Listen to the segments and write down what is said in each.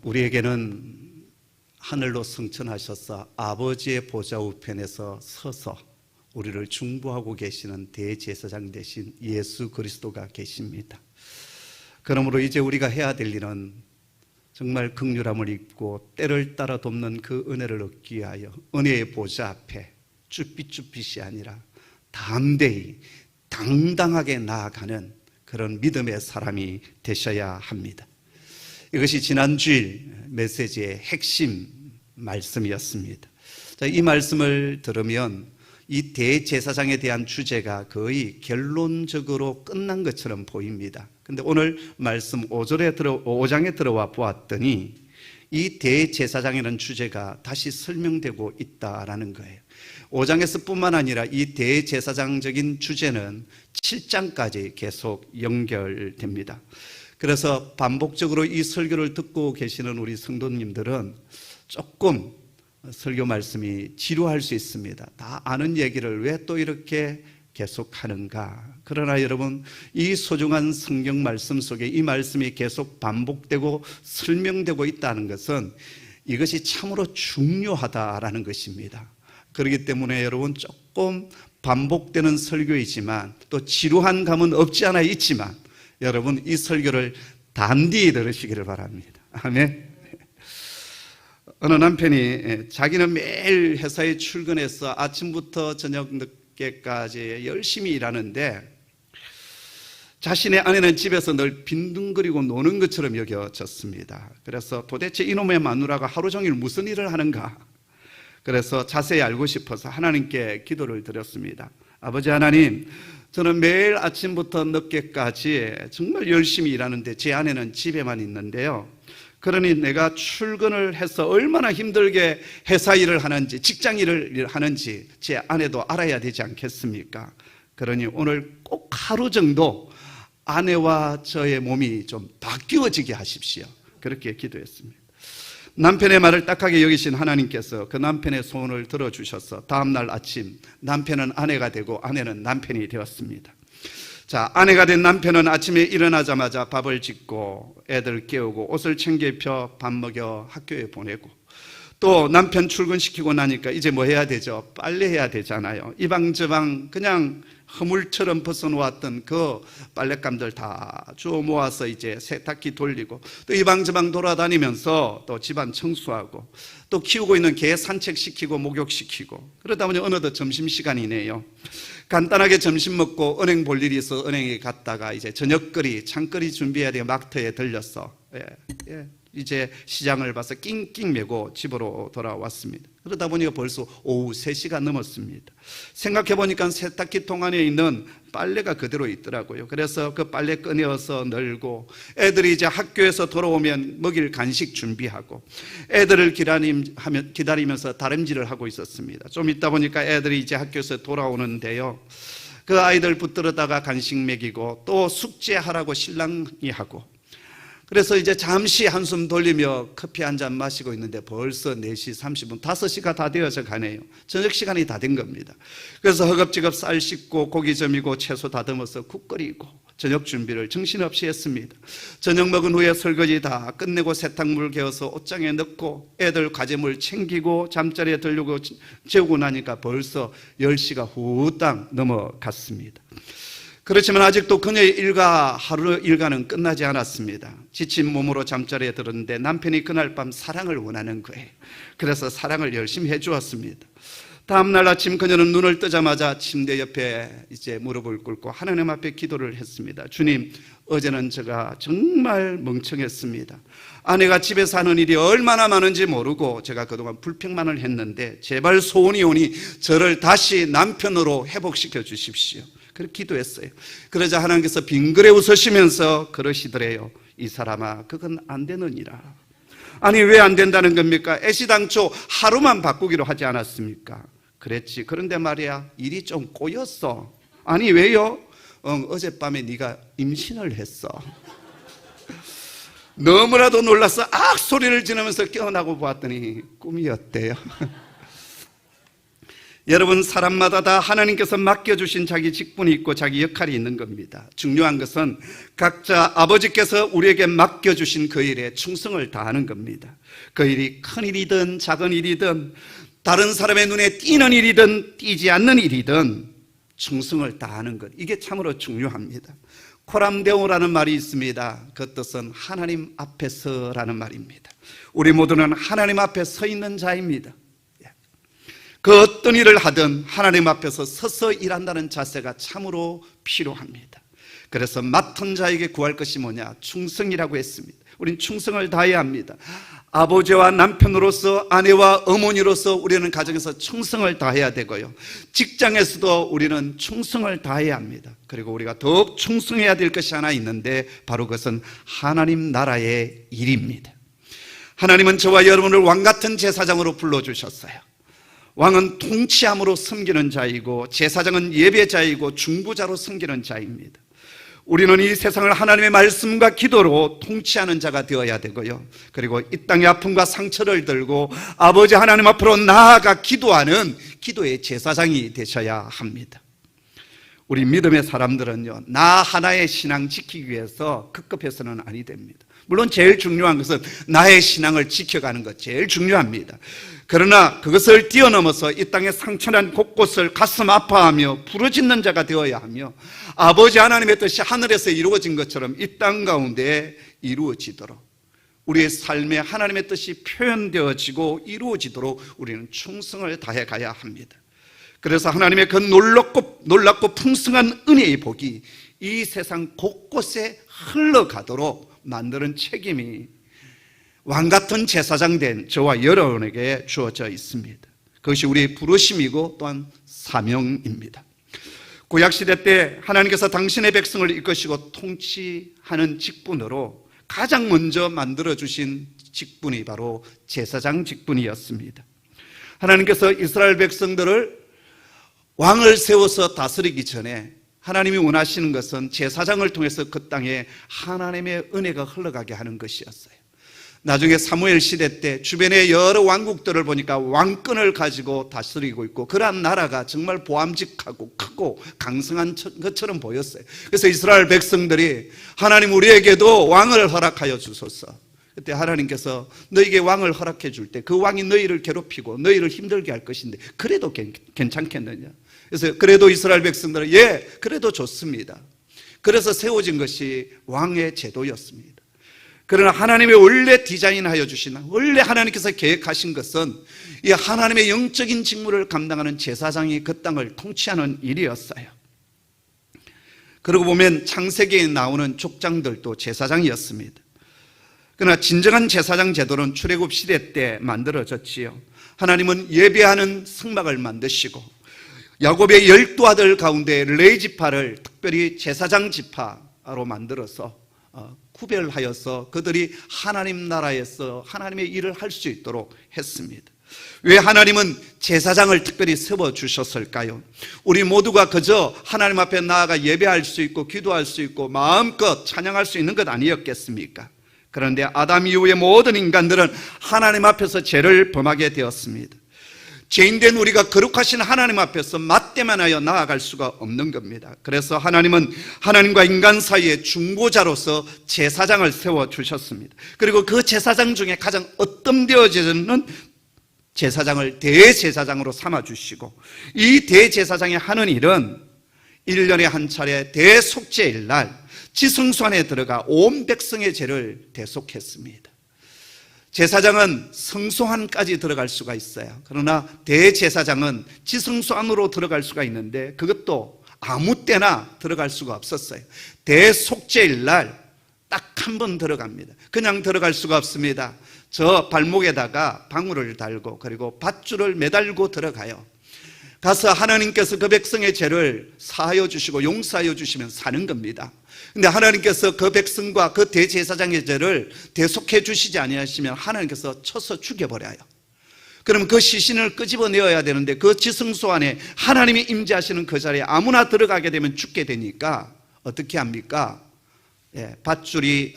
우리에게는 하늘로 승천하셔서 아버지의 보좌 우편에서 서서 우리를 중보하고 계시는 대제사장 되신 예수 그리스도가 계십니다. 그러므로 이제 우리가 해야 될 일은 정말 긍휼함을 입고 때를 따라 돕는 그 은혜를 얻기 위하여 은혜의 보좌 앞에 쭈삣쭈삣이 아니라 담대히 당당하게 나아가는 그런 믿음의 사람이 되셔야 합니다. 이것이 지난주일 메시지의 핵심 말씀이었습니다. 자, 이 말씀을 들으면 이 대제사장에 대한 주제가 거의 결론적으로 끝난 것처럼 보입니다. 근데 오늘 말씀 5장에 들어와 보았더니 이 대제사장이라는 주제가 다시 설명되고 있다라는 거예요. 5장에서 뿐만 아니라 이 대제사장적인 주제는 7장까지 계속 연결됩니다. 그래서 반복적으로 이 설교를 듣고 계시는 우리 성도님들은 조금 설교 말씀이 지루할 수 있습니다. 다 아는 얘기를 왜 또 이렇게 계속하는가. 그러나 여러분, 이 소중한 성경 말씀 속에 이 말씀이 계속 반복되고 설명되고 있다는 것은 이것이 참으로 중요하다라는 것입니다. 그렇기 때문에 여러분, 조금 반복되는 설교이지만 또 지루한 감은 없지 않아 있지만 여러분, 이 설교를 단디히 들으시기를 바랍니다. 아멘. 어느 남편이 자기는 매일 회사에 출근해서 아침부터 저녁 늦게까지 열심히 일하는데 자신의 아내는 집에서 늘 빈둥거리고 노는 것처럼 여겨졌습니다. 그래서 도대체 이놈의 마누라가 하루 종일 무슨 일을 하는가? 그래서 자세히 알고 싶어서 하나님께 기도를 드렸습니다. 아버지 하나님, 저는 매일 아침부터 늦게까지 정말 열심히 일하는데 제 아내는 집에만 있는데요. 그러니 내가 출근을 해서 얼마나 힘들게 회사 일을 하는지, 직장 일을 하는지 제 아내도 알아야 되지 않겠습니까? 그러니 오늘 꼭 하루 정도 아내와 저의 몸이 좀 바뀌어지게 하십시오. 그렇게 기도했습니다. 남편의 말을 딱하게 여기신 하나님께서 그 남편의 소원을 들어주셔서 다음날 아침 남편은 아내가 되고 아내는 남편이 되었습니다. 자, 아내가 된 남편은 아침에 일어나자마자 밥을 짓고 애들 깨우고 옷을 챙겨 입혀 밥 먹여 학교에 보내고 또 남편 출근시키고 나니까 이제 뭐 해야 되죠? 빨래해야 되잖아요. 이방저방 그냥 허물처럼 벗어놓았던 그 빨랫감들 다 주워 모아서 이제 세탁기 돌리고 또 이방저방 돌아다니면서 또 집안 청소하고 또 키우고 있는 개 산책시키고 목욕시키고 그러다 보니 어느덧 점심시간이네요. 간단하게 점심 먹고 은행 볼 일이 있어 은행에 갔다가 이제 저녁거리 창거리 준비해야 돼 마트에 들렸어. 이제 시장을 봐서 낑낑 메고 집으로 돌아왔습니다. 그러다 보니까 벌써 오후 3시가 넘었습니다. 생각해보니까 세탁기통 안에 있는 빨래가 그대로 있더라고요. 그래서 그 빨래 꺼내어서 널고 애들이 이제 학교에서 돌아오면 먹일 간식 준비하고 애들을 기다리면서 다림질을 하고 있었습니다. 좀 있다 보니까 애들이 이제 학교에서 돌아오는데요. 그 아이들 붙들어다가 간식 먹이고 또 숙제하라고 신랑이 하고 그래서 이제 잠시 한숨 돌리며 커피 한 잔 마시고 있는데 벌써 4시 30분, 5시가 다 되어서 가네요. 저녁 시간이 다 된 겁니다. 그래서 허겁지겁 쌀 씻고 고기 점이고 채소 다듬어서 국 끓이고 저녁 준비를 정신없이 했습니다. 저녁 먹은 후에 설거지 다 끝내고 세탁물 개어서 옷장에 넣고 애들 과제물 챙기고 잠자리에 들려고 재우고 나니까 벌써 10시가 후딱 넘어갔습니다. 그렇지만 아직도 그녀의 하루 일과는 끝나지 않았습니다. 지친 몸으로 잠자리에 들었는데 남편이 그날 밤 사랑을 원하는 거예요. 그래서 사랑을 열심히 해주었습니다. 다음날 아침 그녀는 눈을 뜨자마자 침대 옆에 이제 무릎을 꿇고 하나님 앞에 기도를 했습니다. 주님, 어제는 제가 정말 멍청했습니다. 아내가 집에서 하는 일이 얼마나 많은지 모르고 제가 그동안 불평만을 했는데 제발 소원이 오니 저를 다시 남편으로 회복시켜 주십시오. 그렇게 기도했어요. 그러자 하나님께서 빙그레 웃으시면서 그러시더래요. 이 사람아, 그건 안 되느니라. 아니, 왜 안 된다는 겁니까? 애시당초 하루만 바꾸기로 하지 않았습니까? 그랬지. 그런데 말이야, 일이 좀 꼬였어. 아니, 왜요? 어젯밤에 네가 임신을 했어. 너무나도 놀라서 악 소리를 지르면서 깨어나고 보았더니 꿈이었대요. 여러분, 사람마다 다 하나님께서 맡겨주신 자기 직분이 있고 자기 역할이 있는 겁니다. 중요한 것은 각자 아버지께서 우리에게 맡겨주신 그 일에 충성을 다하는 겁니다. 그 일이 큰 일이든 작은 일이든 다른 사람의 눈에 띄는 일이든 띄지 않는 일이든 충성을 다하는 것, 이게 참으로 중요합니다. 코람데오라는 말이 있습니다. 그 뜻은 하나님 앞에서라는 말입니다. 우리 모두는 하나님 앞에 서 있는 자입니다. 그 어떤 일을 하든 하나님 앞에서 서서 일한다는 자세가 참으로 필요합니다. 그래서 맡은 자에게 구할 것이 뭐냐? 충성이라고 했습니다. 우린 충성을 다해야 합니다. 아버지와 남편으로서, 아내와 어머니로서 우리는 가정에서 충성을 다해야 되고요, 직장에서도 우리는 충성을 다해야 합니다. 그리고 우리가 더욱 충성해야 될 것이 하나 있는데 바로 그것은 하나님 나라의 일입니다. 하나님은 저와 여러분을 왕같은 제사장으로 불러주셨어요. 왕은 통치함으로 섬기는 자이고 제사장은 예배자이고 중보자로 섬기는 자입니다. 우리는 이 세상을 하나님의 말씀과 기도로 통치하는 자가 되어야 되고요, 그리고 이 땅의 아픔과 상처를 들고 아버지 하나님 앞으로 나아가 기도하는 기도의 제사장이 되셔야 합니다. 우리 믿음의 사람들은요, 나 하나의 신앙 지키기 위해서 급급해서는 아니 됩니다. 물론 제일 중요한 것은 나의 신앙을 지켜가는 것, 제일 중요합니다. 그러나 그것을 뛰어넘어서 이 땅의 상처난 곳곳을 가슴 아파하며 부르짖는 자가 되어야 하며 아버지 하나님의 뜻이 하늘에서 이루어진 것처럼 이 땅 가운데 이루어지도록, 우리의 삶에 하나님의 뜻이 표현되어지고 이루어지도록 우리는 충성을 다해 가야 합니다. 그래서 하나님의 그 놀랍고 풍성한 은혜의 복이 이 세상 곳곳에 흘러가도록 만드는 책임이 왕같은 제사장 된 저와 여러분에게 주어져 있습니다. 그것이 우리의 부르심이고 또한 사명입니다. 구약시대 때 하나님께서 당신의 백성을 이끄시고 통치하는 직분으로 가장 먼저 만들어주신 직분이 바로 제사장 직분이었습니다. 하나님께서 이스라엘 백성들을 왕을 세워서 다스리기 전에 하나님이 원하시는 것은 제사장을 통해서 그 땅에 하나님의 은혜가 흘러가게 하는 것이었어요. 나중에 사무엘 시대 때 주변의 여러 왕국들을 보니까 왕권을 가지고 다스리고 있고 그러한 나라가 정말 보암직하고 크고 강성한 것처럼 보였어요. 그래서 이스라엘 백성들이 하나님 우리에게도 왕을 허락하여 주소서. 그때 하나님께서 너에게 왕을 허락해 줄 때 그 왕이 너희를 괴롭히고 너희를 힘들게 할 것인데 그래도 괜찮겠느냐. 그래서 그래도 이스라엘 백성들은 그래도 좋습니다. 그래서 세워진 것이 왕의 제도였습니다. 그러나 하나님의 원래 디자인하여 주신, 원래 하나님께서 계획하신 것은 이 하나님의 영적인 직무를 감당하는 제사장이 그 땅을 통치하는 일이었어요. 그러고 보면 창세기에 나오는 족장들도 제사장이었습니다. 그러나 진정한 제사장 제도는 출애굽 시대 때 만들어졌지요. 하나님은 예배하는 성막을 만드시고 야곱의 12아들 가운데 레위지파를 특별히 제사장 지파로 만들어서 구별하여서 그들이 하나님 나라에서 하나님의 일을 할 수 있도록 했습니다. 왜 하나님은 제사장을 특별히 세워주셨을까요? 우리 모두가 그저 하나님 앞에 나아가 예배할 수 있고 기도할 수 있고 마음껏 찬양할 수 있는 것 아니었겠습니까? 그런데 아담 이후의 모든 인간들은 하나님 앞에서 죄를 범하게 되었습니다. 죄인된 우리가 거룩하신 하나님 앞에서 맞대만 하여 나아갈 수가 없는 겁니다. 그래서 하나님은 하나님과 인간 사이의 중보자로서 제사장을 세워주셨습니다. 그리고 그 제사장 중에 가장 어뜸되어지는 제사장을 대제사장으로 삼아주시고 이 대제사장이 하는 일은 1년에 한 차례 대속죄일 날 지성소안에 들어가 온 백성의 죄를 대속했습니다. 제사장은 성소안까지 들어갈 수가 있어요. 그러나 대제사장은 지성소 안으로 들어갈 수가 있는데 그것도 아무 때나 들어갈 수가 없었어요. 대속죄일 날 딱 한 번 들어갑니다. 그냥 들어갈 수가 없습니다. 저 발목에다가 방울을 달고 그리고 밧줄을 매달고 들어가요. 가서 하나님께서 그 백성의 죄를 사하여 주시고 용서하여 주시면 사는 겁니다. 근데 하나님께서 그 백성과 그 대제사장의 죄를 대속해 주시지 아니하시면 하나님께서 쳐서 죽여버려요. 그럼 그 시신을 끄집어내어야 되는데 그 지성소 안에 하나님이 임재하시는 그 자리에 아무나 들어가게 되면 죽게 되니까 어떻게 합니까? 밧줄이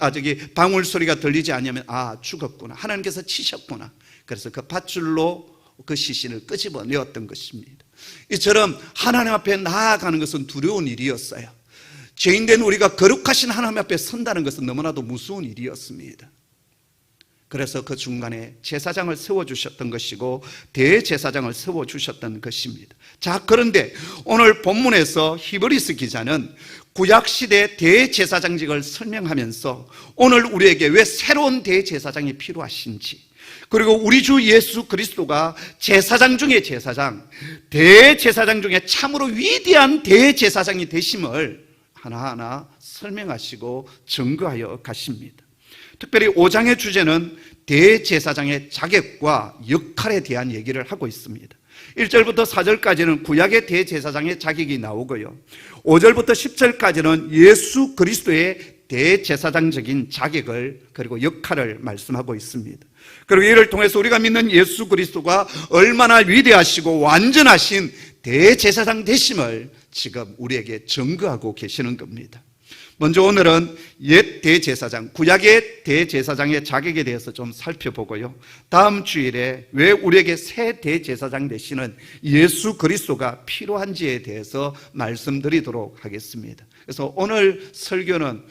방울 소리가 들리지 않으면 죽었구나, 하나님께서 치셨구나. 그래서 그 밧줄로 그 시신을 끄집어내었던 것입니다. 이처럼 하나님 앞에 나아가는 것은 두려운 일이었어요. 죄인된 우리가 거룩하신 하나님 앞에 선다는 것은 너무나도 무서운 일이었습니다. 그래서 그 중간에 제사장을 세워주셨던 것이고 대제사장을 세워주셨던 것입니다. 자, 그런데 오늘 본문에서 히브리서 기자는 구약시대 대제사장직을 설명하면서 오늘 우리에게 왜 새로운 대제사장이 필요하신지, 그리고 우리 주 예수 그리스도가 제사장 중에 제사장, 대제사장 중에 참으로 위대한 대제사장이 되심을 하나하나 설명하시고 증거하여 가십니다. 특별히 5장의 주제는 대제사장의 자격과 역할에 대한 얘기를 하고 있습니다. 1절부터 4절까지는 구약의 대제사장의 자격이 나오고요, 5절부터 10절까지는 예수 그리스도의 대제사장적인 자격을 그리고 역할을 말씀하고 있습니다. 그리고 이를 통해서 우리가 믿는 예수 그리스도가 얼마나 위대하시고 완전하신 대제사장 되심을 지금 우리에게 증거하고 계시는 겁니다. 먼저 오늘은 옛 대제사장, 구약의 대제사장의 자격에 대해서 좀 살펴보고요, 다음 주일에 왜 우리에게 새 대제사장 되시는 예수 그리스도가 필요한지에 대해서 말씀드리도록 하겠습니다. 그래서 오늘 설교는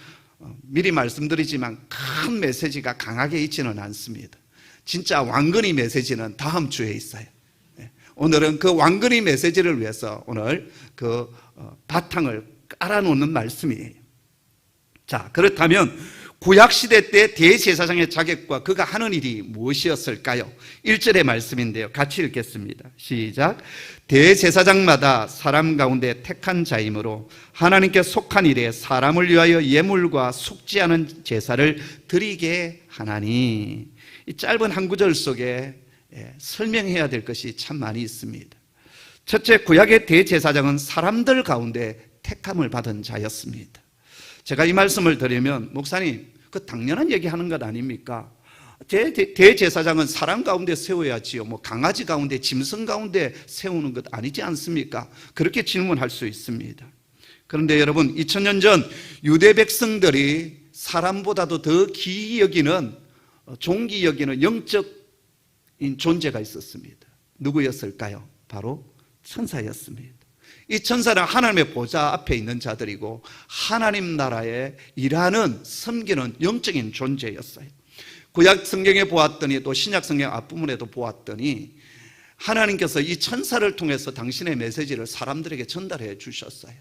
미리 말씀드리지만 큰 메시지가 강하게 있지는 않습니다. 진짜 왕건이 메시지는 다음 주에 있어요. 오늘은 그 왕건이 메시지를 위해서 오늘 그 바탕을 깔아놓는 말씀이에요. 자, 그렇다면 구약시대 때 대제사장의 자격과 그가 하는 일이 무엇이었을까요? 1절의 말씀인데요, 같이 읽겠습니다. 시작. 대제사장마다 사람 가운데 택한 자이므로 하나님께 속한 일에 사람을 위하여 예물과 속죄하는 제사를 드리게 하나니. 이 짧은 한 구절 속에 설명해야 될 것이 참 많이 있습니다. 첫째, 구약의 대제사장은 사람들 가운데 택함을 받은 자였습니다. 제가 이 말씀을 드리면, 목사님, 그 당연한 얘기 하는 것 아닙니까? 대제사장은 사람 가운데 세워야지요, 뭐 강아지 가운데, 짐승 가운데 세우는 것 아니지 않습니까? 그렇게 질문할 수 있습니다. 그런데 여러분, 2000년 전 유대 백성들이 사람보다도 더 귀히 여기는, 존귀 여기는 영적인 존재가 있었습니다. 누구였을까요? 바로 천사였습니다. 이 천사는 하나님의 보좌 앞에 있는 자들이고 하나님 나라에 일하는, 섬기는 영적인 존재였어요. 구약 성경에 보았더니 또 신약 성경 앞부분에도 보았더니 하나님께서 이 천사를 통해서 당신의 메시지를 사람들에게 전달해 주셨어요.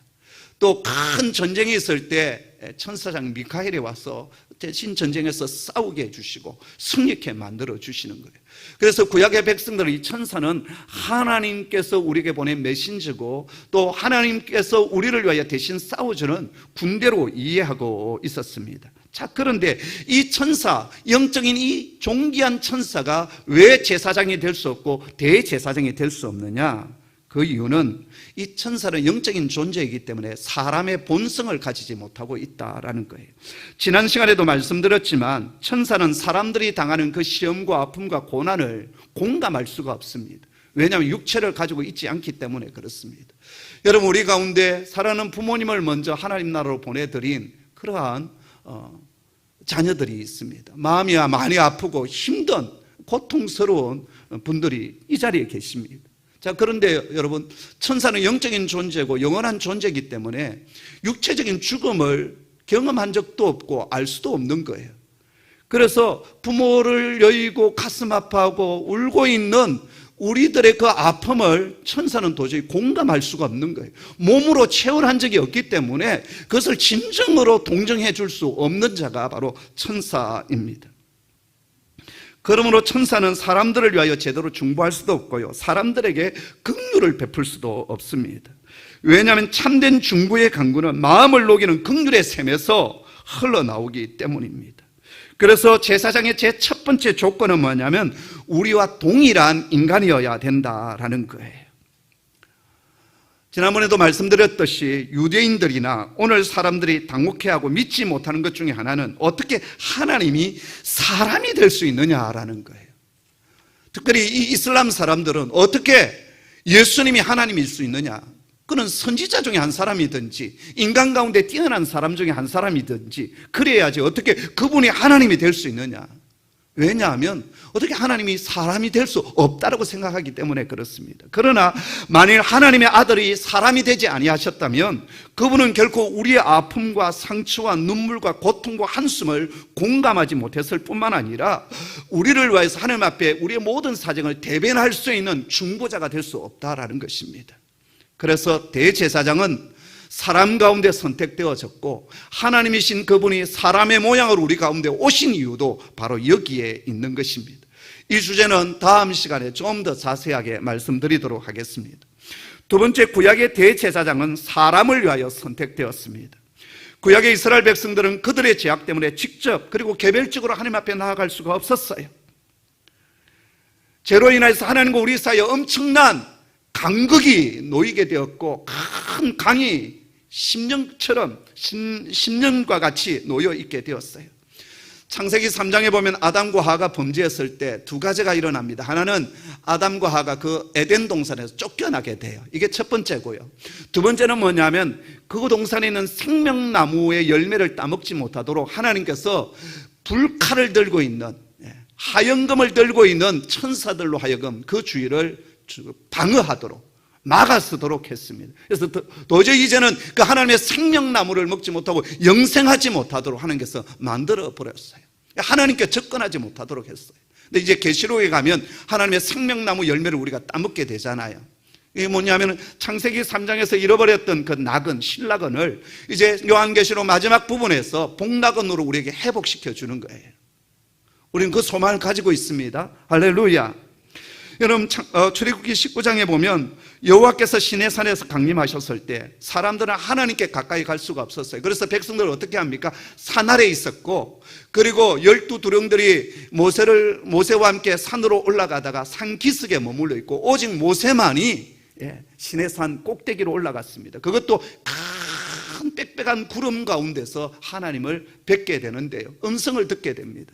또 큰 전쟁이 있을 때 천사장 미카엘이 와서 대신 전쟁에서 싸우게 해주시고 승리케 만들어 주시는 거예요. 그래서 구약의 백성들은 이 천사는 하나님께서 우리에게 보낸 메신저고 또 하나님께서 우리를 위하여 대신 싸워주는 군대로 이해하고 있었습니다. 자, 그런데 이 천사, 영적인 이 존귀한 천사가 왜 제사장이 될 수 없고 대제사장이 될 수 없느냐? 그 이유는 이 천사는 영적인 존재이기 때문에 사람의 본성을 가지지 못하고 있다라는 거예요. 지난 시간에도 말씀드렸지만 천사는 사람들이 당하는 그 시험과 아픔과 고난을 공감할 수가 없습니다. 왜냐하면 육체를 가지고 있지 않기 때문에 그렇습니다. 여러분, 우리 가운데 사랑하는 부모님을 먼저 하나님 나라로 보내드린 그러한 자녀들이 있습니다. 마음이 많이 아프고 힘든 고통스러운 분들이 이 자리에 계십니다. 자, 그런데 여러분, 천사는 영적인 존재고 영원한 존재이기 때문에 육체적인 죽음을 경험한 적도 없고 알 수도 없는 거예요. 그래서 부모를 여의고 가슴 아파하고 울고 있는 우리들의 그 아픔을 천사는 도저히 공감할 수가 없는 거예요. 몸으로 체험한 적이 없기 때문에 그것을 진정으로 동정해 줄 수 없는 자가 바로 천사입니다. 그러므로 천사는 사람들을 위하여 제대로 중보할 수도 없고요, 사람들에게 긍휼을 베풀 수도 없습니다. 왜냐하면 참된 중보의 강구는 마음을 녹이는 긍휼의 샘에서 흘러나오기 때문입니다. 그래서 제사장의 제 첫 번째 조건은 뭐냐면 우리와 동일한 인간이어야 된다라는 거예요. 지난번에도 말씀드렸듯이 유대인들이나 오늘 사람들이 당혹해하고 믿지 못하는 것 중에 하나는 어떻게 하나님이 사람이 될 수 있느냐라는 거예요. 특별히 이 이슬람 사람들은 어떻게 예수님이 하나님일 수 있느냐, 그는 선지자 중에 한 사람이든지 인간 가운데 뛰어난 사람 중에 한 사람이든지 그래야지 어떻게 그분이 하나님이 될 수 있느냐. 왜냐하면 어떻게 하나님이 사람이 될 수 없다라고 생각하기 때문에 그렇습니다. 그러나 만일 하나님의 아들이 사람이 되지 아니하셨다면 그분은 결코 우리의 아픔과 상처와 눈물과 고통과 한숨을 공감하지 못했을 뿐만 아니라 우리를 위해서 하나님 앞에 우리의 모든 사정을 대변할 수 있는 중보자가 될 수 없다라는 것입니다. 그래서 대제사장은 사람 가운데 선택되어졌고 하나님이신 그분이 사람의 모양으로 우리 가운데 오신 이유도 바로 여기에 있는 것입니다. 이 주제는 다음 시간에 좀 더 자세하게 말씀드리도록 하겠습니다. 두 번째, 구약의 대제사장은 사람을 위하여 선택되었습니다. 구약의 이스라엘 백성들은 그들의 죄악 때문에 직접 그리고 개별적으로 하나님 앞에 나아갈 수가 없었어요. 죄로 인해서 하나님과 우리 사이에 엄청난 간극이 놓이게 되었고 큰 강이 십년과 같이 놓여 있게 되었어요. 창세기 3장에 보면 아담과 하와가 범죄했을 때 두 가지가 일어납니다. 하나는 아담과 하와가 그 에덴 동산에서 쫓겨나게 돼요. 이게 첫 번째고요. 두 번째는 뭐냐면 그 동산에 있는 생명나무의 열매를 따먹지 못하도록 하나님께서 불칼을 들고 있는, 하연금을 들고 있는 천사들로 하여금 그 주위를 방어하도록 막아서도록 했습니다. 그래서 도저히 이제는 그 하나님의 생명나무를 먹지 못하고 영생하지 못하도록 하나님께서 만들어 버렸어요. 하나님께 접근하지 못하도록 했어요. 근데 이제 계시록에 가면 하나님의 생명나무 열매를 우리가 따먹게 되잖아요. 이게 뭐냐면 창세기 3장에서 잃어버렸던 그 낙은, 신낙은을 이제 요한계시록 마지막 부분에서 복낙은으로 우리에게 회복시켜 주는 거예요. 우리는 그 소망을 가지고 있습니다. 할렐루야. 여러분, 출애굽기 19장에 보면 여호와께서 시내산에서 강림하셨을 때 사람들은 하나님께 가까이 갈 수가 없었어요. 그래서 백성들은 어떻게 합니까? 산 아래에 있었고, 그리고 12두령들이 모세와 함께 산으로 올라가다가 산 기슭에 머물러 있고 오직 모세만이 시내산 꼭대기로 올라갔습니다. 그것도 큰 빽빽한 구름 가운데서 하나님을 뵙게 되는데요, 음성을 듣게 됩니다.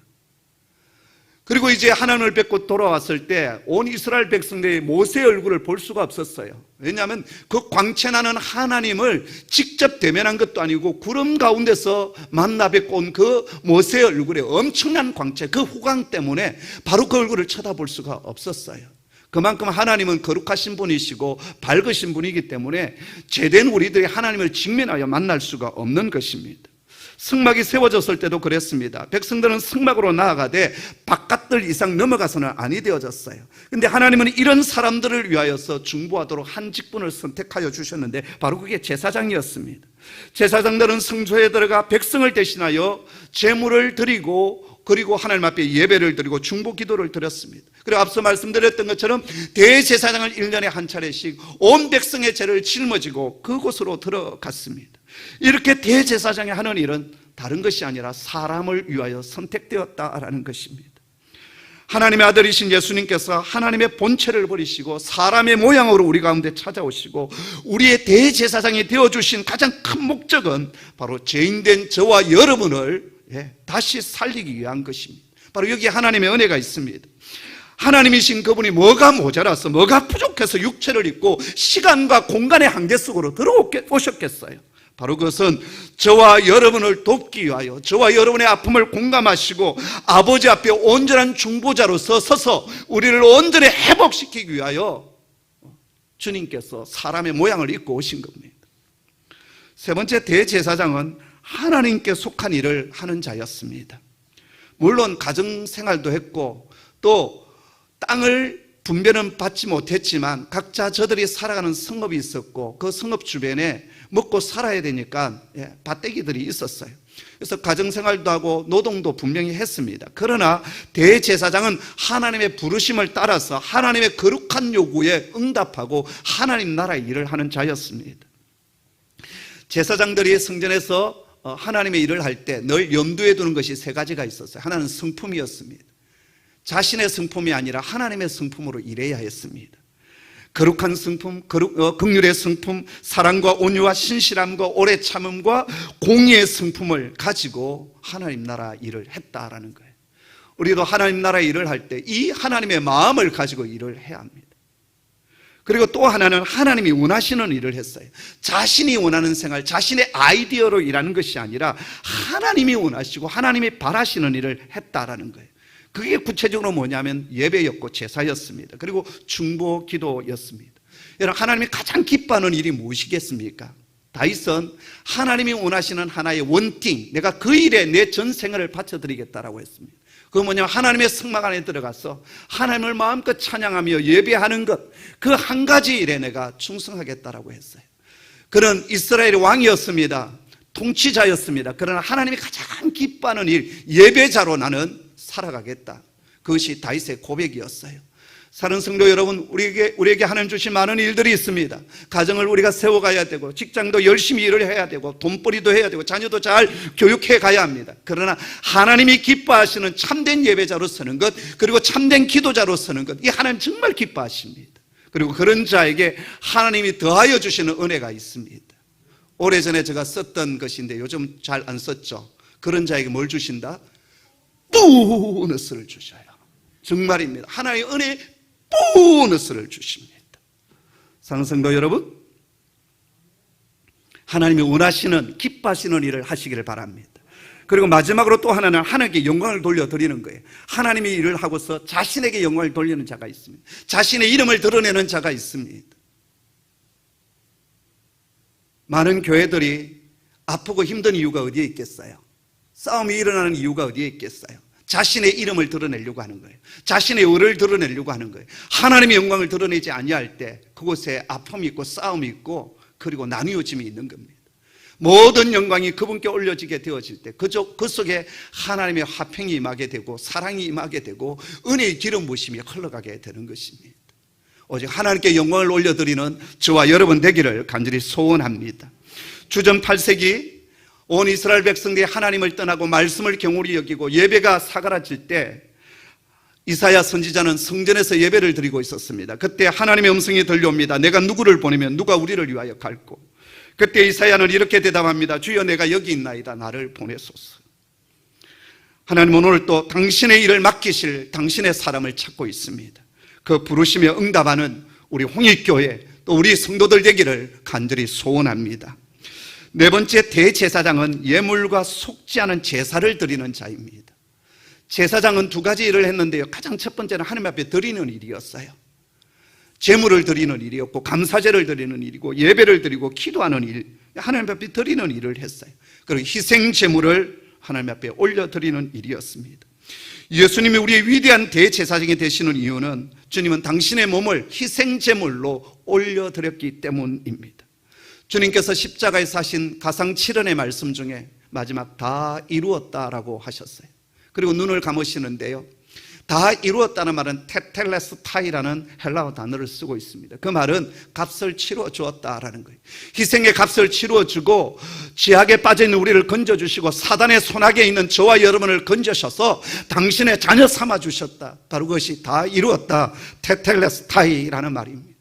그리고 이제 하나님을 뵙고 돌아왔을 때 온 이스라엘 백성들이 모세의 얼굴을 볼 수가 없었어요. 왜냐하면 그 광채나는 하나님을 직접 대면한 것도 아니고 구름 가운데서 만나 뵙고 온 그 모세의 얼굴에 엄청난 광채, 그 후광 때문에 바로 그 얼굴을 쳐다볼 수가 없었어요. 그만큼 하나님은 거룩하신 분이시고 밝으신 분이기 때문에 죄된 우리들이 하나님을 직면하여 만날 수가 없는 것입니다. 성막이 세워졌을 때도 그랬습니다. 백성들은 성막으로 나아가되 바깥들 이상 넘어가서는 아니 되어졌어요. 그런데 하나님은 이런 사람들을 위하여서 중보하도록 한 직분을 선택하여 주셨는데 바로 그게 제사장이었습니다. 제사장들은 성소에 들어가 백성을 대신하여 제물을 드리고 그리고 하나님 앞에 예배를 드리고 중보 기도를 드렸습니다. 그리고 앞서 말씀드렸던 것처럼 대제사장을 1년에 한 차례씩 온 백성의 죄를 짊어지고 그곳으로 들어갔습니다. 이렇게 대제사장이 하는 일은 다른 것이 아니라 사람을 위하여 선택되었다라는 것입니다. 하나님의 아들이신 예수님께서 하나님의 본체를 버리시고 사람의 모양으로 우리 가운데 찾아오시고 우리의 대제사장이 되어주신 가장 큰 목적은 바로 죄인된 저와 여러분을 다시 살리기 위한 것입니다. 바로 여기에 하나님의 은혜가 있습니다. 하나님이신 그분이 뭐가 모자라서 뭐가 부족해서 육체를 입고 시간과 공간의 한계 속으로 들어오셨겠어요? 바로 그것은 저와 여러분을 돕기 위하여, 저와 여러분의 아픔을 공감하시고 아버지 앞에 온전한 중보자로서 서서 우리를 온전히 회복시키기 위하여 주님께서 사람의 모양을 입고 오신 겁니다. 세 번째, 대제사장은 하나님께 속한 일을 하는 자였습니다. 물론 가정생활도 했고 또 땅을 분배는 받지 못했지만 각자 저들이 살아가는 성읍이 있었고 그 성읍 주변에 먹고 살아야 되니까 밭대기들이 있었어요. 그래서 가정생활도 하고 노동도 분명히 했습니다. 그러나 대제사장은 하나님의 부르심을 따라서 하나님의 거룩한 요구에 응답하고 하나님 나라의 일을 하는 자였습니다. 제사장들이 성전에서 하나님의 일을 할 때 늘 염두에 두는 것이 세 가지가 있었어요. 하나는 성품이었습니다. 자신의 성품이 아니라 하나님의 성품으로 일해야 했습니다. 거룩한 성품, 긍휼의 성품, 사랑과 온유와 신실함과 오래 참음과 공의의 성품을 가지고 하나님 나라 일을 했다라는 거예요. 우리도 하나님 나라 일을 할 때 이 하나님의 마음을 가지고 일을 해야 합니다. 그리고 또 하나는 하나님이 원하시는 일을 했어요. 자신이 원하는 생활, 자신의 아이디어로 일하는 것이 아니라 하나님이 원하시고 하나님이 바라시는 일을 했다라는 거예요. 그게 구체적으로 뭐냐면 예배였고 제사였습니다. 그리고 중보 기도였습니다. 여러분, 하나님이 가장 기뻐하는 일이 무엇이겠습니까? 다윗은 하나님이 원하시는 하나의 원팅, 내가 그 일에 내 전생을 바쳐드리겠다라고 했습니다. 그건 뭐냐면 하나님의 성막 안에 들어가서 하나님을 마음껏 찬양하며 예배하는 것, 그 한 가지 일에 내가 충성하겠다라고 했어요. 그는 이스라엘의 왕이었습니다. 통치자였습니다. 그러나 하나님이 가장 기뻐하는 일, 예배자로 나는 살아가겠다. 그것이 다윗의 고백이었어요. 사는 성도 여러분, 우리에게 하나님 주신 많은 일들이 있습니다. 가정을 우리가 세워가야 되고, 직장도 열심히 일을 해야 되고, 돈벌이도 해야 되고, 자녀도 잘 교육해 가야 합니다. 그러나 하나님이 기뻐하시는 참된 예배자로 서는 것, 그리고 참된 기도자로 서는 것, 이 하나님 정말 기뻐하십니다. 그리고 그런 자에게 하나님이 더하여 주시는 은혜가 있습니다. 오래전에 제가 썼던 것인데 요즘 잘 안 썼죠. 그런 자에게 뭘 주신다? 보너스를 주셔요. 정말입니다. 하나님의 은혜 보너스를 주십니다. 사랑하는 성도 여러분, 하나님이 원하시는 기뻐하시는 일을 하시기를 바랍니다. 그리고 마지막으로 또 하나는 하나님께 영광을 돌려드리는 거예요. 하나님이 일을 하고서 자신에게 영광을 돌리는 자가 있습니다. 자신의 이름을 드러내는 자가 있습니다. 많은 교회들이 아프고 힘든 이유가 어디에 있겠어요? 싸움이 일어나는 이유가 어디에 있겠어요? 자신의 이름을 드러내려고 하는 거예요. 자신의 의를 드러내려고 하는 거예요. 하나님의 영광을 드러내지 아니할 때 그곳에 아픔이 있고 싸움이 있고 그리고 나뉘어짐이 있는 겁니다. 모든 영광이 그분께 올려지게 되어질 때 그 속에 하나님의 화평이 임하게 되고 사랑이 임하게 되고 은혜의 기름 부으심이 흘러가게 되는 것입니다. 오직 하나님께 영광을 올려드리는 저와 여러분 되기를 간절히 소원합니다. 주전 8세기 온 이스라엘 백성들이 하나님을 떠나고 말씀을 경홀히 여기고 예배가 사그라질 때 이사야 선지자는 성전에서 예배를 드리고 있었습니다. 그때 하나님의 음성이 들려옵니다. 내가 누구를 보내면 누가 우리를 위하여 갈고. 그때 이사야는 이렇게 대답합니다. 주여, 내가 여기 있나이다. 나를 보내소서. 하나님은 오늘 또 당신의 일을 맡기실 당신의 사람을 찾고 있습니다. 그 부르심에 응답하는 우리 홍익교회 또 우리 성도들 되기를 간절히 소원합니다. 네 번째, 대제사장은 예물과 속지 않은 제사를 드리는 자입니다. 제사장은 두 가지 일을 했는데요, 가장 첫 번째는 하나님 앞에 드리는 일이었어요. 제물을 드리는 일이었고 감사제를 드리는 일이고 예배를 드리고 기도하는 일, 하나님 앞에 드리는 일을 했어요. 그리고 희생제물을 하나님 앞에 올려드리는 일이었습니다. 예수님이 우리의 위대한 대제사장이 되시는 이유는 주님은 당신의 몸을 희생제물로 올려드렸기 때문입니다. 주님께서 십자가에서 하신 가상칠언의 말씀 중에 마지막 다 이루었다라고 하셨어요. 그리고 눈을 감으시는데요, 다 이루었다는 말은 테텔레스타이라는 헬라어 단어를 쓰고 있습니다. 그 말은 값을 치루어 주었다라는 거예요. 희생의 값을 치루어 주고 지악에 빠져있는 우리를 건져주시고 사단의 손아귀에 있는 저와 여러분을 건져셔서 당신의 자녀 삼아 주셨다. 바로 그것이 다 이루었다, 테텔레스타이라는 말입니다.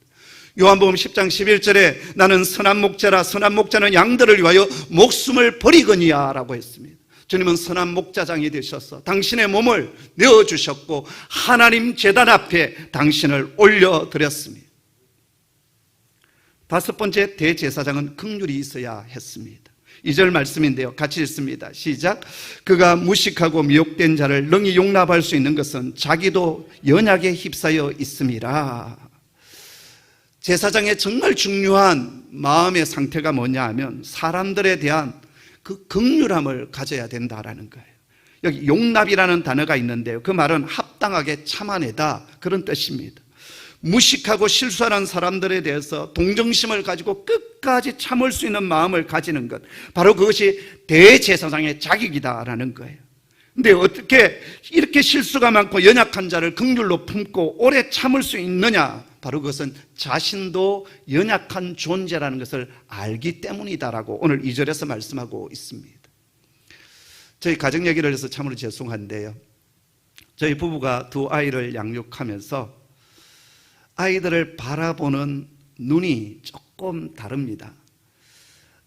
요한복음 10장 11절에 나는 선한 목자라, 선한 목자는 양들을 위하여 목숨을 버리거니와 라고 했습니다. 주님은 선한 목자장이 되셔서 당신의 몸을 내어주셨고 하나님 제단 앞에 당신을 올려드렸습니다. 다섯 번째, 대제사장은 긍휼이 있어야 했습니다. 2절 말씀인데요, 같이 읽습니다. 시작. 그가 무식하고 미혹된 자를 능히 용납할 수 있는 것은 자기도 연약에 휩싸여 있음이라. 제사장의 정말 중요한 마음의 상태가 뭐냐 하면 사람들에 대한 그 긍휼함을 가져야 된다라는 거예요. 여기 용납이라는 단어가 있는데요, 그 말은 합당하게 참아내다, 그런 뜻입니다. 무식하고 실수하는 사람들에 대해서 동정심을 가지고 끝까지 참을 수 있는 마음을 가지는 것, 바로 그것이 대제사장의 자격이다라는 거예요. 근데 어떻게 이렇게 실수가 많고 연약한 자를 긍휼로 품고 오래 참을 수 있느냐? 바로 그것은 자신도 연약한 존재라는 것을 알기 때문이다라고 오늘 2절에서 말씀하고 있습니다. 저희 가정 얘기를 해서 참으로 죄송한데요, 저희 부부가 두 아이를 양육하면서 아이들을 바라보는 눈이 조금 다릅니다.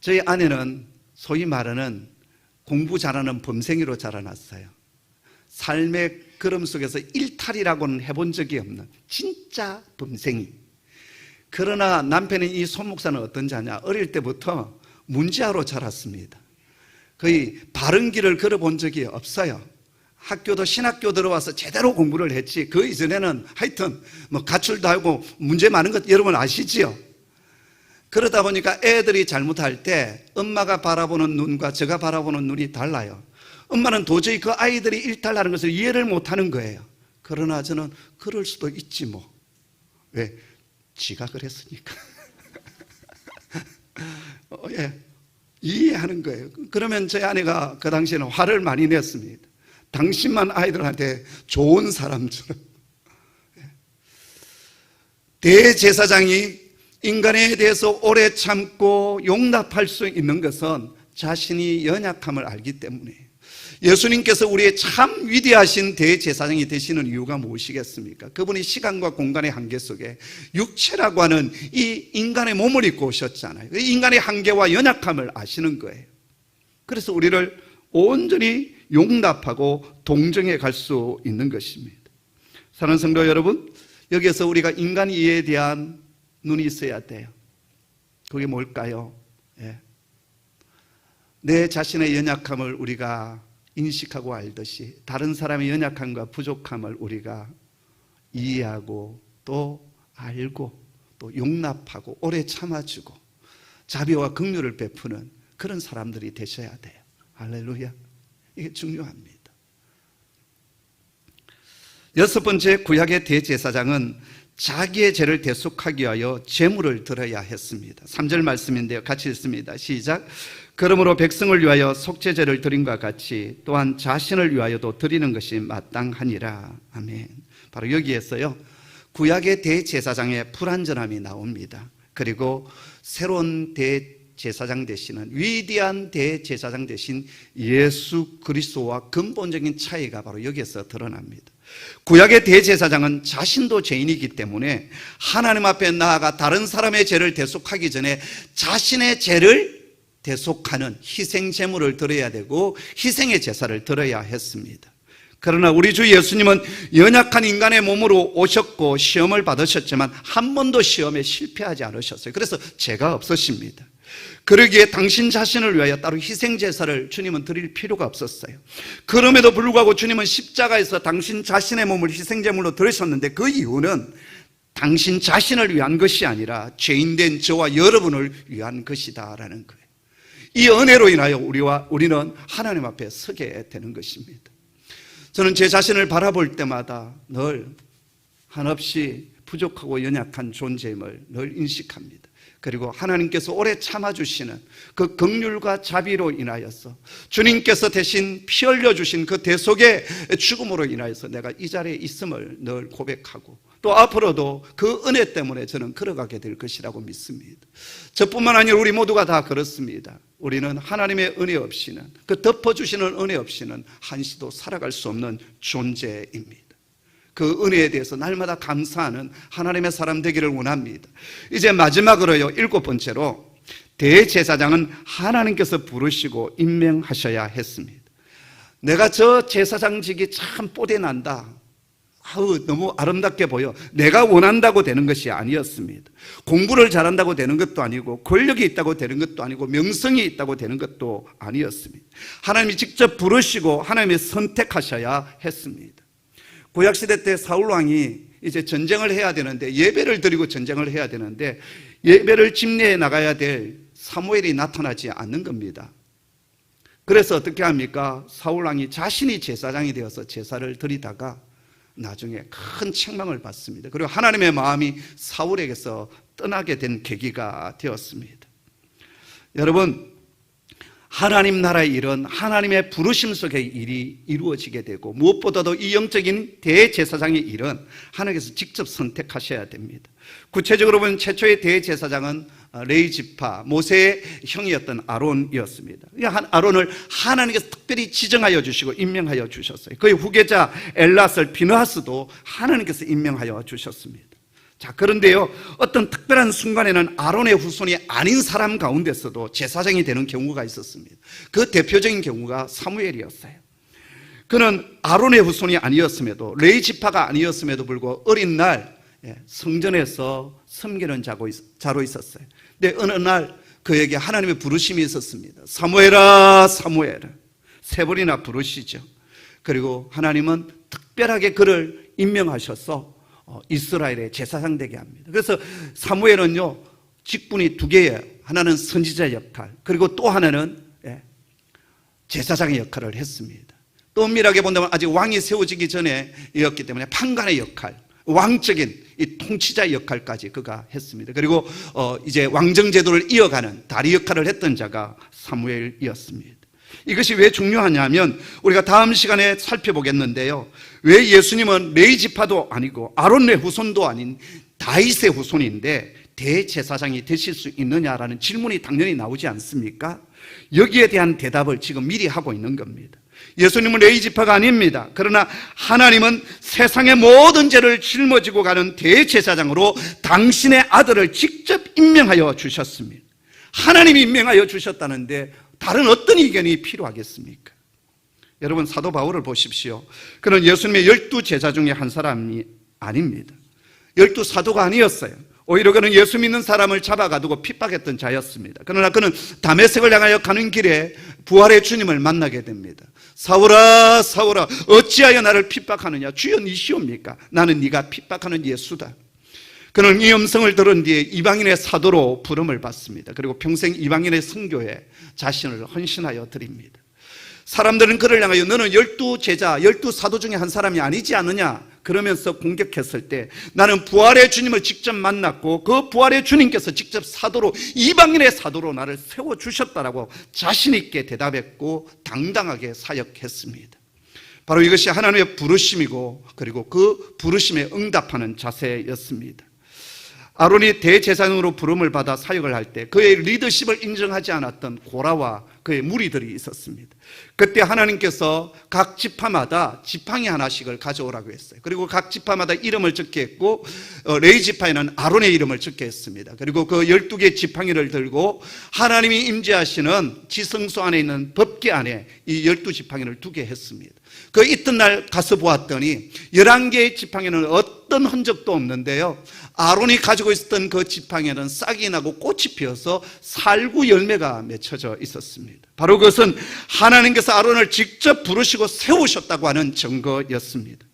저희 아내는 소위 말하는 공부 잘하는 범생이로 자라났어요. 삶의 걸음 속에서 일탈이라고는 해본 적이 없는 진짜 범생이. 그러나 남편인 이 손 목사는 어떤 자냐, 어릴 때부터 문제아로 자랐습니다. 거의 바른 길을 걸어본 적이 없어요. 학교도 신학교 들어와서 제대로 공부를 했지 그 이전에는 하여튼 뭐 가출도 하고 문제 많은 것 여러분 아시지요? 그러다 보니까 애들이 잘못할 때 엄마가 바라보는 눈과 제가 바라보는 눈이 달라요. 엄마는 도저히 그 아이들이 일탈하는 것을 이해를 못하는 거예요. 그러나 저는 그럴 수도 있지 뭐. 왜? 지가 그랬으니까. 예, 이해하는 거예요. 그러면 제 아내가 그 당시에는 화를 많이 냈습니다. 당신만 아이들한테 좋은 사람처럼. 대제사장이 인간에 대해서 오래 참고 용납할 수 있는 것은 자신이 연약함을 알기 때문에 예수님께서 우리의 참 위대하신 대제사장이 되시는 이유가 무엇이겠습니까? 그분이 시간과 공간의 한계 속에 육체라고 하는 이 인간의 몸을 입고 오셨잖아요. 인간의 한계와 연약함을 아시는 거예요. 그래서 우리를 온전히 용납하고 동정해 갈 수 있는 것입니다. 사랑하는 성도 여러분, 여기에서 우리가 인간 이해에 대한 눈이 있어야 돼요. 그게 뭘까요? 예. 내 자신의 연약함을 우리가 인식하고 알듯이 다른 사람의 연약함과 부족함을 우리가 이해하고 또 알고 또 용납하고 오래 참아주고 자비와 긍휼을 베푸는 그런 사람들이 되셔야 돼요. 할렐루야. 이게 중요합니다. 여섯 번째, 구약의 대제사장은 자기의 죄를 대속하기 위하여 제물을 드려야 했습니다. 3절 말씀인데요, 같이 읽습니다. 시작. 그러므로 백성을 위하여 속죄제를 드림과 같이 또한 자신을 위하여도 드리는 것이 마땅하니라. 아멘. 바로 여기에서요, 구약의 대제사장의 불완전함이 나옵니다. 그리고 새로운 대제사장 되시는, 위대한 대제사장 되신 예수 그리스도와 근본적인 차이가 바로 여기에서 드러납니다. 구약의 대제사장은 자신도 죄인이기 때문에 하나님 앞에 나아가 다른 사람의 죄를 대속하기 전에 자신의 죄를 대속하는 희생 제물을 드려야 되고 희생의 제사를 드려야 했습니다. 그러나 우리 주 예수님은 연약한 인간의 몸으로 오셨고 시험을 받으셨지만 한 번도 시험에 실패하지 않으셨어요. 그래서 죄가 없으십니다. 그러기에 당신 자신을 위하여 따로 희생 제사를 주님은 드릴 필요가 없었어요. 그럼에도 불구하고 주님은 십자가에서 당신 자신의 몸을 희생 제물로 드리셨는데 그 이유는 당신 자신을 위한 것이 아니라 죄인된 저와 여러분을 위한 것이다라는 거예요. 이 은혜로 인하여 우리는 하나님 앞에 서게 되는 것입니다. 저는 제 자신을 바라볼 때마다 늘 한없이 부족하고 연약한 존재임을 늘 인식합니다. 그리고 하나님께서 오래 참아주시는 그 긍휼과 자비로 인하여서 주님께서 대신 피 흘려주신 그 대속의 죽음으로 인하여서 내가 이 자리에 있음을 늘 고백하고 또 앞으로도 그 은혜 때문에 저는 걸어가게 될 것이라고 믿습니다. 저뿐만 아니라 우리 모두가 다 그렇습니다. 우리는 하나님의 은혜 없이는, 그 덮어주시는 은혜 없이는 한시도 살아갈 수 없는 존재입니다. 그 은혜에 대해서 날마다 감사하는 하나님의 사람 되기를 원합니다. 이제 마지막으로요, 7번째로 대제사장은 하나님께서 부르시고 임명하셔야 했습니다. 내가 저 제사장직이 참 뽀대난다, 너무 아름답게 보여, 내가 원한다고 되는 것이 아니었습니다. 공부를 잘한다고 되는 것도 아니고 권력이 있다고 되는 것도 아니고 명성이 있다고 되는 것도 아니었습니다. 하나님이 직접 부르시고 하나님이 선택하셔야 했습니다. 구약시대 때 사울왕이 이제 전쟁을 해야 되는데, 예배를 드리고 전쟁을 해야 되는데 예배를 집례해 나가야 될 사무엘이 나타나지 않는 겁니다. 그래서 어떻게 합니까? 사울왕이 자신이 제사장이 되어서 제사를 드리다가 나중에 큰 책망을 받습니다. 그리고 하나님의 마음이 사울에게서 떠나게 된 계기가 되었습니다. 여러분, 하나님 나라의 일은 하나님의 부르심 속에 일이 이루어지게 되고, 무엇보다도 이 영적인 대제사장의 일은 하나님께서 직접 선택하셔야 됩니다. 구체적으로 보면 최초의 대제사장은 레위 지파 모세의 형이었던 아론이었습니다. 아론을 하나님께서 특별히 지정하여 주시고 임명하여 주셨어요. 그의 후계자 엘라살 비느하스도 하나님께서 임명하여 주셨습니다. 자, 그런데요, 어떤 특별한 순간에는 아론의 후손이 아닌 사람 가운데서도 제사장이 되는 경우가 있었습니다. 그 대표적인 경우가 사무엘이었어요. 그는 아론의 후손이 아니었음에도, 레위 지파가 아니었음에도 불구하고 어린 날 성전에서 섬기는 자로 있었어요. 근데 어느 날 그에게 하나님의 부르심이 있었습니다. 사무엘아, 사무엘아. 세 번이나 부르시죠. 그리고 하나님은 특별하게 그를 임명하셔서 이스라엘의 제사장 되게 합니다. 그래서 사무엘은요, 직분이 두 개예요. 하나는 선지자 역할, 그리고 또 하나는 제사장의 역할을 했습니다. 또 엄밀하게 본다면 아직 왕이 세워지기 전에였기 때문에 판관의 역할, 왕적인 이 통치자의 역할까지 그가 했습니다. 그리고 이제 왕정제도를 이어가는 다리 역할을 했던 자가 사무엘이었습니다. 이것이 왜 중요하냐면 우리가 다음 시간에 살펴보겠는데요, 왜 예수님은 레위 지파도 아니고 아론의 후손도 아닌 다윗의 후손인데 대제사장이 되실 수 있느냐라는 질문이 당연히 나오지 않습니까? 여기에 대한 대답을 지금 미리 하고 있는 겁니다. 예수님은 레위 지파가 아닙니다. 그러나 하나님은 세상의 모든 죄를 짊어지고 가는 대제사장으로 당신의 아들을 직접 임명하여 주셨습니다. 하나님이 임명하여 주셨다는데 다른 어떤 의견이 필요하겠습니까? 여러분, 사도 바울을 보십시오. 그는 예수님의 12제자 중에 한 사람이 아닙니다. 12사도가 아니었어요. 오히려 그는 예수 믿는 사람을 잡아가두고 핍박했던 자였습니다. 그러나 그는 다메섹을 향하여 가는 길에 부활의 주님을 만나게 됩니다. 사울아 사울아 어찌하여 나를 핍박하느냐? 주여 니시옵니까? 나는 네가 핍박하는 예수다. 그는 이 음성을 들은 뒤에 이방인의 사도로 부름을 받습니다. 그리고 평생 이방인의 선교에 자신을 헌신하여 드립니다. 사람들은 그를 향하여 너는 12제자, 12사도 중에 한 사람이 아니지 않느냐? 그러면서 공격했을 때 나는 부활의 주님을 직접 만났고 그 부활의 주님께서 직접 사도로, 이방인의 사도로 나를 세워주셨다라고 자신 있게 대답했고 당당하게 사역했습니다. 바로 이것이 하나님의 부르심이고 그리고 그 부르심에 응답하는 자세였습니다. 아론이 대제사장으로 부름을 받아 사역을 할 때 그의 리더십을 인정하지 않았던 고라와 그의 무리들이 있었습니다. 그때 하나님께서 각 지파마다 지팡이 하나씩을 가져오라고 했어요. 그리고 각 지파마다 이름을 적게 했고 레위 지파에는 아론의 이름을 적게 했습니다. 그리고 그 12개 지팡이를 들고 하나님이 임재하시는 지성소 안에 있는 법궤 안에 이 12지팡이를 두게 했습니다. 그 이튿날 가서 보았더니 11개의 지팡이는 어떤 흔적도 없는데요, 아론이 가지고 있었던 그 지팡이에는 싹이 나고 꽃이 피어서 살구 열매가 맺혀져 있었습니다. 바로 그것은 하나님께서 아론을 직접 부르시고 세우셨다고 하는 증거였습니다.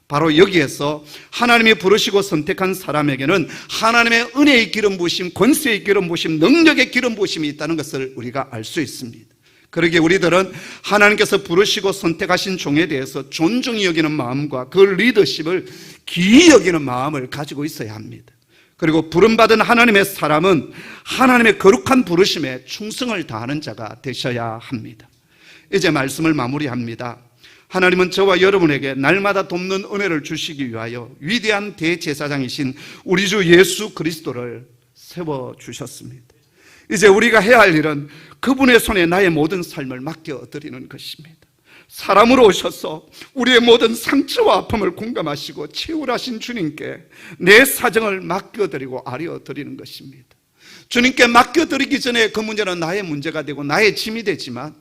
바로 여기에서 하나님이 부르시고 선택한 사람에게는 하나님의 은혜의 기름 부으심, 권세의 기름 부으심, 능력의 기름 부으심이 있다는 것을 우리가 알 수 있습니다. 그러기에 우리들은 하나님께서 부르시고 선택하신 종에 대해서 존중히 여기는 마음과 그 리더십을 귀히 여기는 마음을 가지고 있어야 합니다. 그리고 부름받은 하나님의 사람은 하나님의 거룩한 부르심에 충성을 다하는 자가 되셔야 합니다. 이제 말씀을 마무리합니다. 하나님은 저와 여러분에게 날마다 돕는 은혜를 주시기 위하여 위대한 대제사장이신 우리 주 예수 그리스도를 세워주셨습니다. 이제 우리가 해야 할 일은 그분의 손에 나의 모든 삶을 맡겨드리는 것입니다. 사람으로 오셔서 우리의 모든 상처와 아픔을 공감하시고 치유하신 주님께 내 사정을 맡겨드리고 아뢰어드리는 것입니다. 주님께 맡겨드리기 전에 그 문제는 나의 문제가 되고 나의 짐이 되지만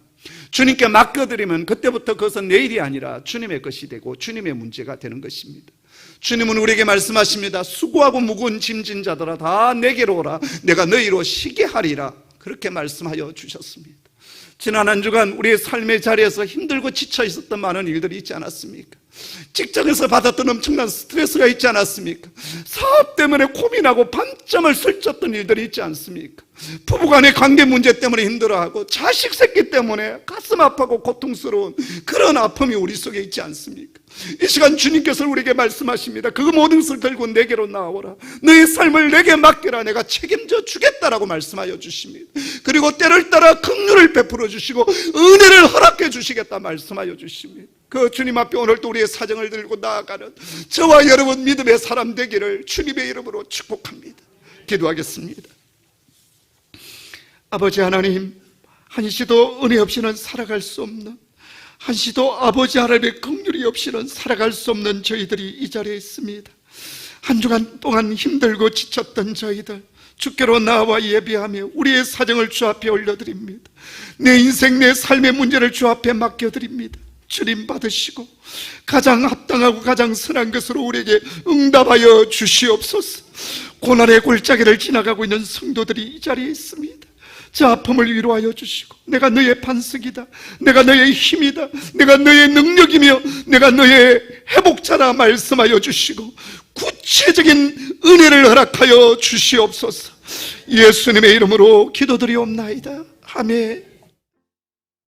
주님께 맡겨드리면 그때부터 그것은 내 일이 아니라 주님의 것이 되고 주님의 문제가 되는 것입니다. 주님은 우리에게 말씀하십니다. 수고하고 무거운 짐진 자들아 다 내게로 오라. 내가 너희로 쉬게 하리라. 그렇게 말씀하여 주셨습니다. 지난 한 주간 우리의 삶의 자리에서 힘들고 지쳐 있었던 많은 일들이 있지 않았습니까? 직장에서 받았던 엄청난 스트레스가 있지 않았습니까? 사업 때문에 고민하고 밤잠을 설쳤던 일들이 있지 않습니까? 부부간의 관계 문제 때문에 힘들어하고 자식 새끼 때문에 가슴 아프고 고통스러운 그런 아픔이 우리 속에 있지 않습니까? 이 시간 주님께서 우리에게 말씀하십니다. 그 모든 것을 들고 내게로 나오라. 너의 삶을 내게 맡겨라. 내가 책임져 주겠다라고 말씀하여 주십니다. 그리고 때를 따라 긍휼을 베풀어 주시고 은혜를 허락해 주시겠다 말씀하여 주십니다. 그 주님 앞에 오늘도 우리의 사정을 들고 나아가는 저와 여러분 믿음의 사람 되기를 주님의 이름으로 축복합니다. 기도하겠습니다. 아버지 하나님, 한시도 은혜 없이는 살아갈 수 없는, 한시도 아버지 하나님의 긍휼이 없이는 살아갈 수 없는 저희들이 이 자리에 있습니다. 한 주간 동안 힘들고 지쳤던 저희들 주께로 나와 예배하며 우리의 사정을 주 앞에 올려드립니다. 내 인생 내 삶의 문제를 주 앞에 맡겨드립니다. 주님 받으시고 가장 합당하고 가장 선한 것으로 우리에게 응답하여 주시옵소서. 고난의 골짜기를 지나가고 있는 성도들이 이 자리에 있습니다. 저 아픔을 위로하여 주시고, 내가 너의 반석이다, 내가 너의 힘이다, 내가 너의 능력이며 내가 너의 회복자라 말씀하여 주시고 구체적인 은혜를 허락하여 주시옵소서. 예수님의 이름으로 기도드리옵나이다. 아멘.